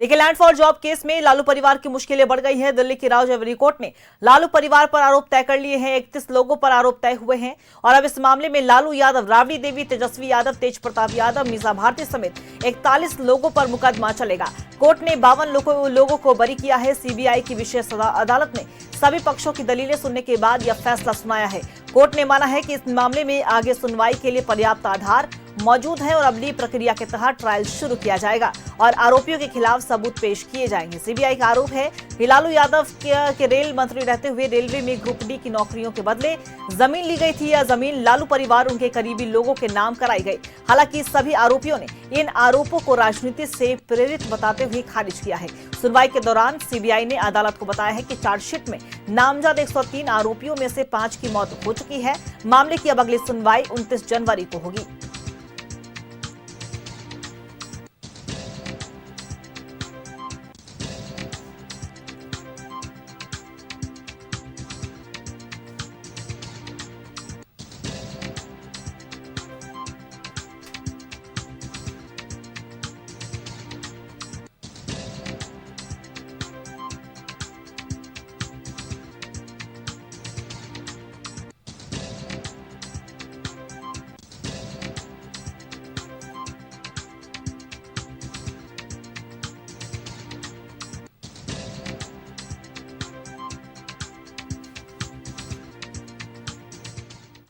देखिए, land for job case में लालू परिवार की मुश्किलें बढ़ गई हैं। दिल्ली की राउज एवेन्यू कोर्ट ने लालू परिवार पर आरोप तय कर लिए हैं। 31 लोगों पर आरोप तय हुए हैं और अब इस मामले में लालू यादव, राबड़ी देवी, तेजस्वी यादव, तेज प्रताप यादव, मीसा भारती समेत 41 लोगों पर मुकदमा चलेगा। कोर्ट ने 52 लोगों को बरी किया है। सीबीआई की विशेष अदालत ने सभी पक्षों की दलीलें सुनने के बाद यह फैसला सुनाया है। कोर्ट ने माना है कि इस मामले में आगे सुनवाई के लिए पर्याप्त आधार मौजूद है और अगली प्रक्रिया के तहत ट्रायल शुरू किया जाएगा और आरोपियों के खिलाफ सबूत पेश किए जाएंगे। सीबीआई का आरोप है कि लालू यादव के रेल मंत्री रहते हुए रेलवे में ग्रुप डी की नौकरियों के बदले जमीन ली गई थी या जमीन लालू परिवार उनके करीबी लोगों के नाम कराई गई। हालांकि सभी आरोपियों ने इन आरोपों को राजनीति से प्रेरित बताते हुए खारिज किया है। सुनवाई के दौरान सीबीआई ने अदालत को बताया है कि चार्जशीट में नामजद 103 आरोपियों में से 5 की मौत हो चुकी है। मामले की अब अगली सुनवाई 29 जनवरी को होगी।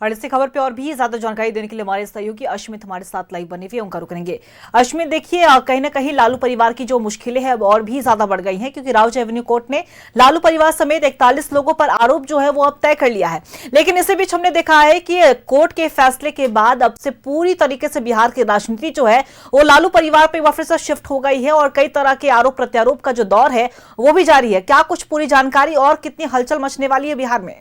और इसी खबर पे और भी ज्यादा जानकारी देने के लिए हमारे सहयोगी अश्मित हमारे साथ लाइव बने हुए, उनका रुख करेंगे। अश्मित, देखिए, कहीं ना कहीं लालू परिवार की जो मुश्किलें हैं और भी ज्यादा बढ़ गई हैं, क्योंकि राउज एवेन्यू कोर्ट ने लालू परिवार समेत 41 लोगों पर आरोप जो है वो अब तय कर लिया है। लेकिन इसी बीच हमने देखा है कि कोर्ट के फैसले के बाद अब से पूरी तरीके से बिहार की राजनीति जो है वो लालू परिवार पर वापस से शिफ्ट हो गई है और कई तरह के आरोप प्रत्यारोप का जो दौर है वो भी जारी है। क्या कुछ पूरी जानकारी और कितनी हलचल मचने वाली है बिहार में?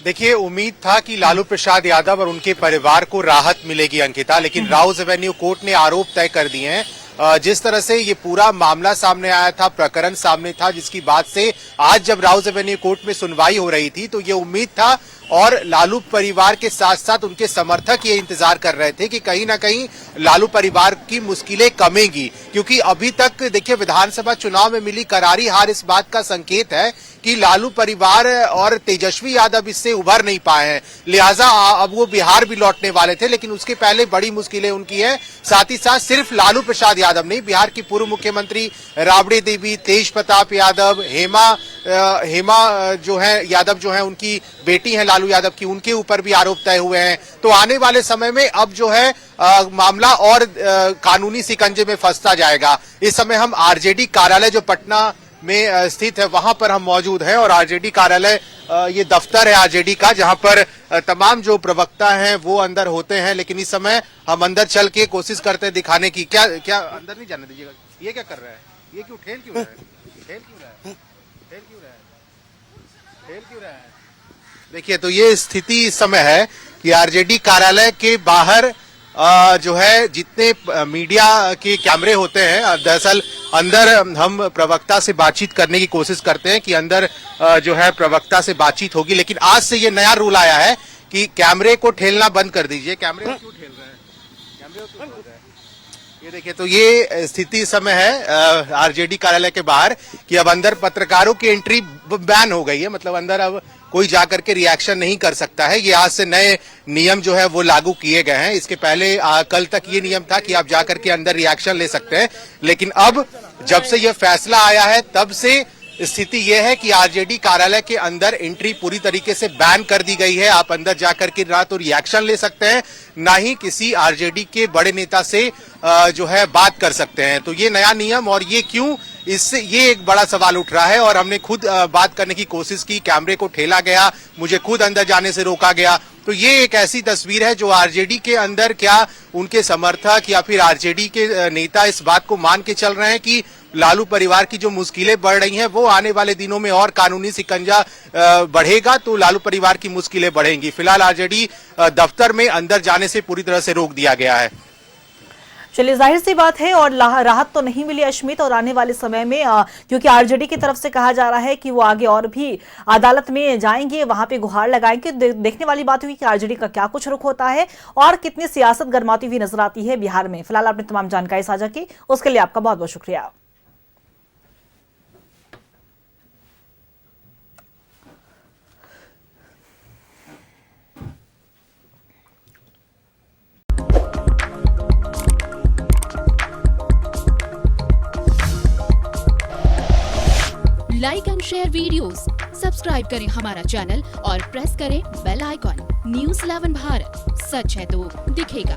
देखिए, उम्मीद था कि लालू प्रसाद यादव और उनके परिवार को राहत मिलेगी अंकिता, लेकिन राउज एवेन्यू कोर्ट ने आरोप तय कर दिए हैं। जिस तरह से ये पूरा मामला सामने आया था, प्रकरण सामने था, जिसकी बात से आज जब राउज एवेन्यू कोर्ट में सुनवाई हो रही थी तो ये उम्मीद था और लालू परिवार के साथ साथ उनके समर्थक ये इंतजार कर रहे थे कि कहीं ना कहीं लालू परिवार की मुश्किलें कमेंगी, क्योंकि अभी तक देखिए विधानसभा चुनाव में मिली करारी हार इस बात का संकेत है कि लालू परिवार और तेजस्वी यादव इससे उभर नहीं पाए हैं। लिहाजा अब वो बिहार भी लौटने वाले थे, लेकिन उसके पहले बड़ी मुश्किलें उनकी है। साथ ही साथ सिर्फ लालू प्रसाद यादव नहीं, बिहार की पूर्व मुख्यमंत्री राबड़ी देवी, तेज प्रताप यादव, हेमा जो है यादव जो है उनकी बेटी है लालू यादव की, उनके ऊपर भी आरोप तय हुए हैं। तो आने वाले समय में अब जो है मामला और कानूनी शिकंजे में फंसता जाएगा। इस समय हम आरजेडी कार्यालय जो पटना में स्थित है वहां पर हम मौजूद हैं और आरजेडी कार्यालय ये दफ्तर है आरजेडी का, जहां पर तमाम जो प्रवक्ता हैं वो अंदर होते हैं। लेकिन इस समय हम अंदर चल के कोशिश करते हैं दिखाने की। क्या अंदर नहीं जाने दीजिएगा। ये क्या कर रहा है? ये क्यों ठेल क्यों रहा है? ठेल क्यों रहा है? ठेल क्यों रहा है? ठेल क्यों रहा है? देखिए, तो ये स्थिति इस समय है कि आरजेडी कार्यालय के बाहर जो है जितने मीडिया के कैमरे होते हैं, दरअसल अंदर हम प्रवक्ता से बातचीत करने की कोशिश करते हैं कि अंदर जो है प्रवक्ता से बातचीत होगी, लेकिन आज से ये नया रूल आया है कि कैमरे को ठेलना बंद कर दीजिए। कैमरे को क्यों ठेल रहे हैं? कैमरे को क्यों ठेल रहे हैं? ये देखिए, तो ये स्थिति इस समय है आरजेडी कार्यालय के बाहर कि अब अंदर पत्रकारों की एंट्री बैन हो गई है। मतलब अंदर अब कोई जाकर के रिएक्शन नहीं कर सकता है। ये आज से नए नियम जो है वो लागू किए गए हैं। इसके पहले कल तक ये नियम था कि आप जाकर के अंदर रिएक्शन ले सकते हैं, लेकिन अब जब से ये फैसला आया है तब से स्थिति यह है कि आरजेडी कार्यालय के अंदर एंट्री पूरी तरीके से बैन कर दी गई है। आप अंदर जाकर के ना तो रिएक्शन ले सकते हैं, ना ही किसी आरजेडी के बड़े नेता से जो है बात कर सकते हैं। तो ये नया नियम, और ये क्यों, इससे ये एक बड़ा सवाल उठ रहा है और हमने खुद बात करने की कोशिश की। कैमरे को ठेला गया, मुझे खुद अंदर जाने से रोका गया। तो ये एक ऐसी तस्वीर है जो आरजेडी के अंदर, क्या उनके समर्थक या फिर आरजेडी के नेता इस बात को मान के चल रहे हैं कि लालू परिवार की जो मुश्किलें बढ़ रही हैं वो आने वाले दिनों में और कानूनी शिकंजा बढ़ेगा तो लालू परिवार की मुश्किलें बढ़ेंगी। फिलहाल आरजेडी दफ्तर में अंदर जाने से पूरी तरह से रोक दिया गया है। चलिए, जाहिर सी बात है और राहत तो नहीं मिली अश्मित, और आने वाले समय में क्योंकि आरजेडी की तरफ से कहा जा रहा है कि वो आगे और भी अदालत में जाएंगे, वहां पे गुहार लगाएंगे। देखने वाली बात हुई कि आरजेडी का क्या कुछ रुख होता है और कितनी सियासत गर्माती हुई नजर आती है बिहार में। फिलहाल आपने तमाम जानकारी साझा की, उसके लिए आपका बहुत बहुत शुक्रिया। Like and share videos, subscribe करें हमारा चैनल और प्रेस करें बेल आइकॉन। न्यूज़ 11 भारत, सच है तो दिखेगा।